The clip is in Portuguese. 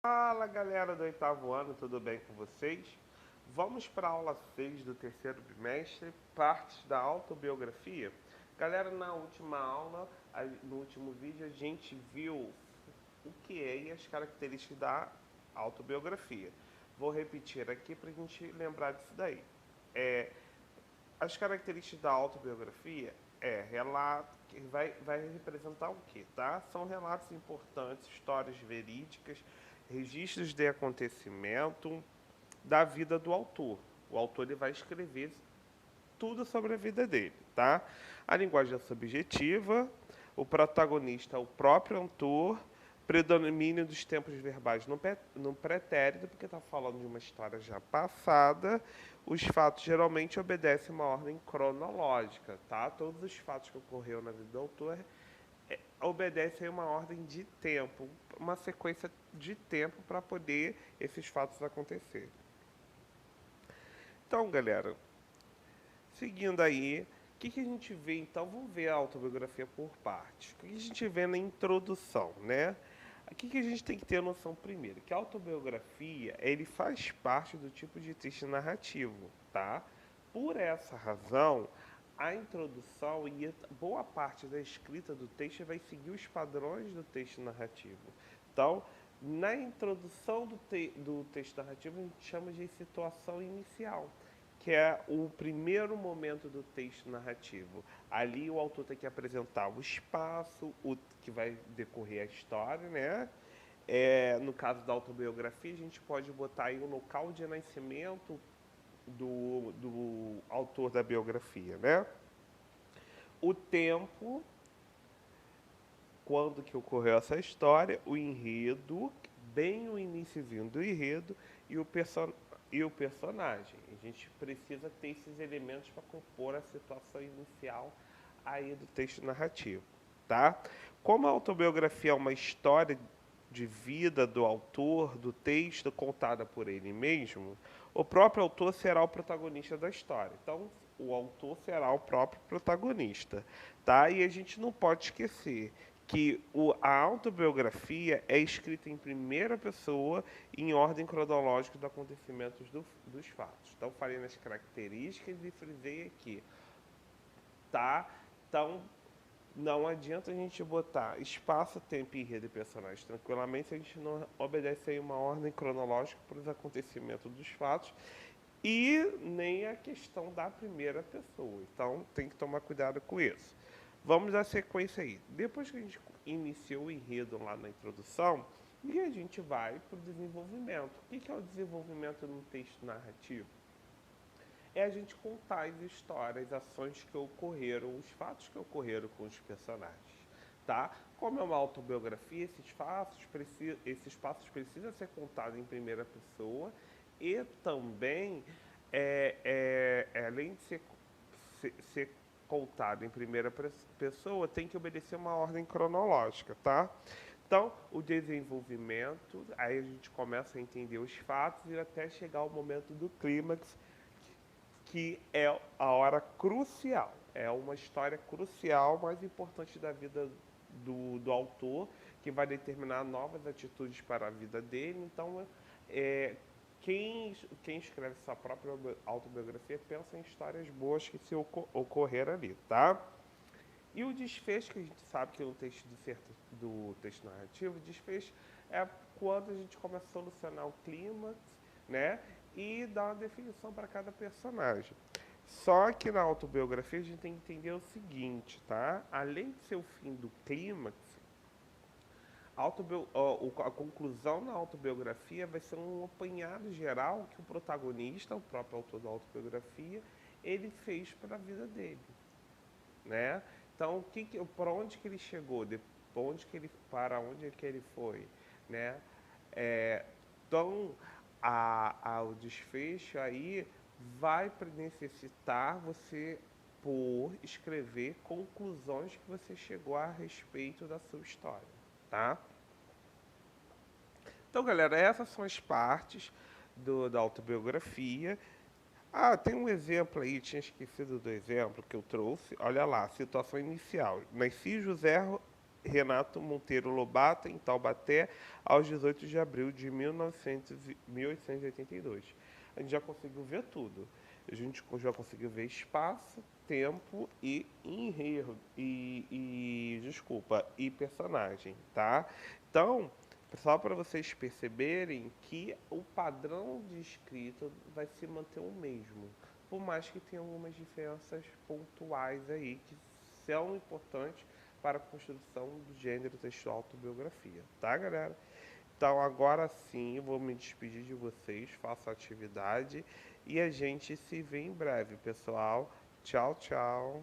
Fala galera do oitavo ano, tudo bem com vocês? Vamos para a aula 6 do terceiro bimestre, partes da autobiografia. Galera, na última aula, no último vídeo, a gente viu o que é e as características da autobiografia. Vou repetir aqui para a gente lembrar disso daí. As características da autobiografia relato, que vai representar o quê, tá? São relatos importantes, histórias verídicas, registros de acontecimento da vida do autor. O autor ele vai escrever tudo sobre a vida dele, tá? A linguagem é subjetiva, o protagonista é o próprio autor, predomínio dos tempos verbais no pretérito, porque está falando de uma história já passada. Os fatos geralmente obedecem uma ordem cronológica, tá? Todos os fatos que ocorreram na vida do autor obedecem a uma ordem de tempo, uma sequência de tempo para poder esses fatos acontecerem. Então, galera, seguindo aí, o que a gente vê então? Vamos ver a autobiografia por partes. O que a gente vê na introdução, né? Aqui que a gente tem que ter a noção primeiro, que a autobiografia, ele faz parte do tipo de texto narrativo, tá? Por essa razão, a introdução e boa parte da escrita do texto vai seguir os padrões do texto narrativo. Então, na introdução do texto narrativo, a gente chama de situação inicial, que é o primeiro momento do texto narrativo. Ali o autor tem que apresentar o espaço, o que vai decorrer a história, né? No caso da autobiografia, a gente pode botar aí o local de nascimento do autor da biografia, né? O tempo, quando que ocorreu essa história, o enredo, bem o iniciozinho do enredo e o personagem. A gente precisa ter esses elementos para compor a situação inicial aí do texto narrativo, tá? Como a autobiografia é uma história de vida do autor, do texto contada por ele mesmo, o próprio autor será o protagonista da história. Então, o autor será o próprio protagonista, tá? E a gente não pode esquecer que a autobiografia é escrita em primeira pessoa em ordem cronológica dos acontecimentos dos fatos. Então, falei nas características e frisei aqui, tá? Então, não adianta a gente botar espaço, tempo, enredo e personagens tranquilamente se a gente não obedece aí uma ordem cronológica para os acontecimentos dos fatos e nem a questão da primeira pessoa. Então, tem que tomar cuidado com isso. Vamos dar sequência aí. Depois que a gente iniciou o enredo lá na introdução, e a gente vai para o desenvolvimento. O que é o desenvolvimento no texto narrativo? É a gente contar as histórias, as ações que ocorreram, os fatos que ocorreram com os personagens, tá? Como é uma autobiografia, esses fatos precisam ser contados em primeira pessoa e também, além de ser contado em primeira pessoa, tem que obedecer uma ordem cronológica, tá? Então, o desenvolvimento, aí a gente começa a entender os fatos e até chegar ao momento do clímax, que é a hora crucial. É uma história crucial, mais importante da vida do autor, que vai determinar novas atitudes para a vida dele. Então, é, quem escreve sua própria autobiografia pensa em histórias boas que se ocorreram ali, tá? E o desfecho, que a gente sabe que no texto do texto narrativo, o desfecho é quando a gente começa a solucionar o clímax, né? E dar uma definição para cada personagem. Só que na autobiografia a gente tem que entender o seguinte, tá? Além de ser o fim do clímax, a conclusão na autobiografia vai ser um apanhado geral que o protagonista, o próprio autor da autobiografia, ele fez para a vida dele, né? Então, para onde que ele chegou, para onde que ele foi, né? Então, o desfecho aí vai necessitar você por escrever conclusões que você chegou a respeito da sua história, tá? Então, galera, essas são as partes da autobiografia. Ah, tem um exemplo aí, tinha esquecido do exemplo que eu trouxe. Olha lá, situação inicial. Nasci José Renato Monteiro Lobato, em Taubaté, aos 18 de abril de 1882. A gente já conseguiu ver tudo. A gente já conseguiu ver espaço, tempo e enredo e personagem, tá? Então, só para vocês perceberem que o padrão de escrita vai se manter o mesmo, por mais que tenha algumas diferenças pontuais aí que são importantes para a construção do gênero textual autobiografia, tá, galera? Então agora sim, eu vou me despedir de vocês, faço a atividade e a gente se vê em breve, pessoal. Tchau, tchau.